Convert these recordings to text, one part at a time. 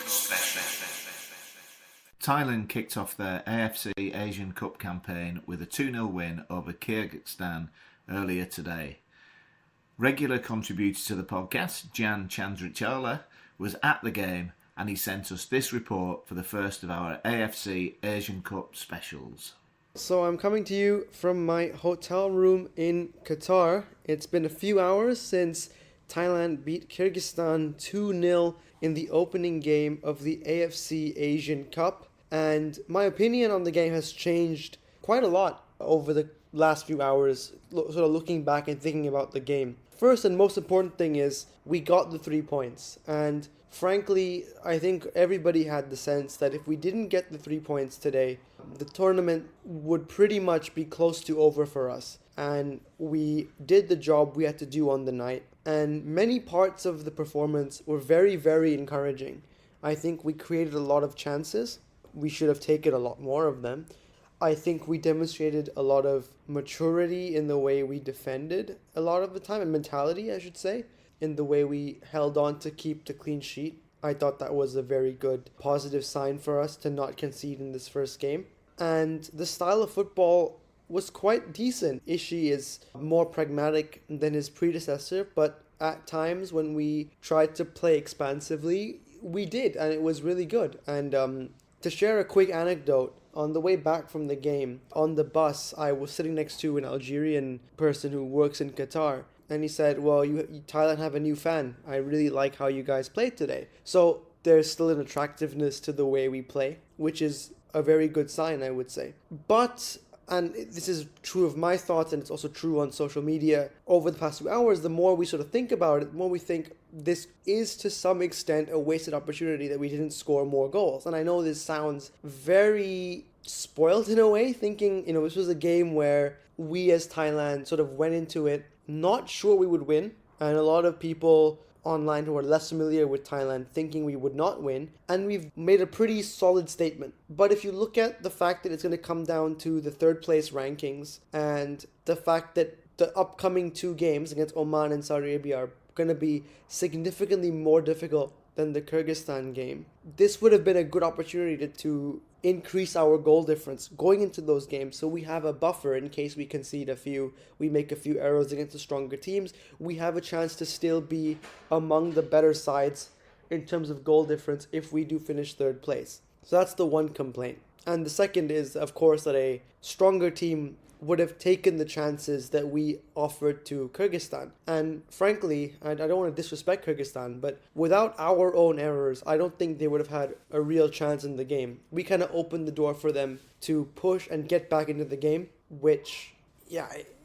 Special. Thailand kicked off their AFC Asian Cup campaign with a 2-0 win over Kyrgyzstan earlier today. Regular contributor to the podcast, Jan Chandrichala, was at the game and he sent us this report for the first of our AFC Asian Cup specials. So I'm coming to you from my hotel room in Qatar. It's been a few hours since Thailand beat Kyrgyzstan 2-0 in the opening game of the AFC Asian Cup. And my opinion on the game has changed quite a lot over the last few hours, sort of looking back and thinking about the game. First and most important thing is we got the 3 points. And frankly, I think everybody had the sense that if we didn't get the 3 points today, the tournament would pretty much be close to over for us. And we did the job we had to do on the night. And many parts of the performance were very, very encouraging. I think we created a lot of chances. We should have taken a lot more of them. I think we demonstrated a lot of maturity in the way we defended a lot of the time, and mentality, I should say, in the way we held on to keep the clean sheet. I thought that was a very good positive sign for us to not concede in this first game. And the style of football was quite decent. Ishii is more pragmatic than his predecessor, but at times when we tried to play expansively, we did, and it was really good. And to share a quick anecdote, on the way back from the game, on the bus, I was sitting next to an Algerian person who works in Qatar. And he said, well, you Thailand have a new fan. I really like how you guys played today. So there's still an attractiveness to the way we play, which is a very good sign, I would say. But, and this is true of my thoughts, and it's also true on social media, over the past few hours, the more we sort of think about it, the more we think this is to some extent a wasted opportunity that we didn't score more goals. And I know this sounds very spoiled in a way, thinking, this was a game where we as Thailand sort of went into it not sure we would win, and a lot of people online who are less familiar with Thailand thinking we would not win, and we've made a pretty solid statement. But if you look at the fact that it's going to come down to the third place rankings, and the fact that the upcoming 2 games against Oman and Saudi Arabia are going to be significantly more difficult than the Kyrgyzstan game, this would have been a good opportunity to increase our goal difference going into those games, so we have a buffer in case we concede a few, we make a few errors against the stronger teams. We have a chance to still be among the better sides in terms of goal difference if we do finish third place. So that's the one complaint. And the second is, of course, that a stronger team would have taken the chances that we offered to Kyrgyzstan. And frankly, I don't want to disrespect Kyrgyzstan, but without our own errors, I don't think they would have had a real chance in the game. We kind of opened the door for them to push and get back into the game, which,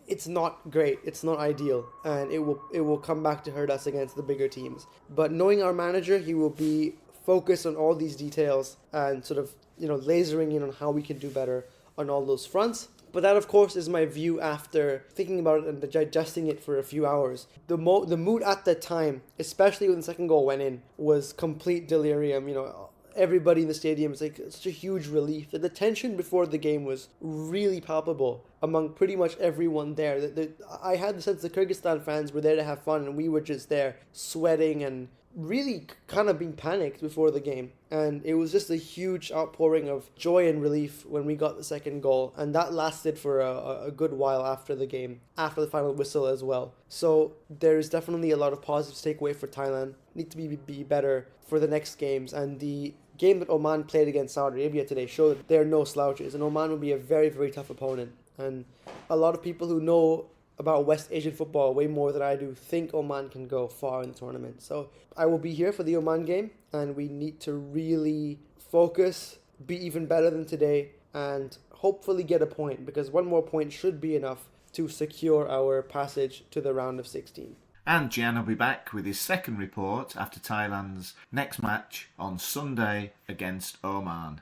it's not great. It's not ideal, and it will come back to hurt us against the bigger teams. But knowing our manager, he will be focused on all these details and sort of, lasering in on how we can do better on all those fronts. But that, of course, is my view after thinking about it and digesting it for a few hours. The mood at that time, especially when the second goal went in, was complete delirium. Everybody in the stadium is like such a huge relief. The tension before the game was really palpable among pretty much everyone there. I had the sense the Kyrgyzstan fans were there to have fun, and we were just there sweating and really kind of being panicked before the game. And it was just a huge outpouring of joy and relief when we got the second goal, and that lasted for a good while after the game, after the final whistle as well. So there's definitely a lot of positives to take away for Thailand. Need to be better for the next games, and the game that Oman played against Saudi Arabia today showed that they're no slouches, and Oman will be a very, very tough opponent. And a lot of people who know about West Asian football way more than I do think Oman can go far in the tournament. So I will be here for the Oman game, and we need to really focus, be even better than today, and hopefully get a point, because one more point should be enough to secure our passage to the round of 16. And Jan will be back with his second report after Thailand's next match on Sunday against Oman.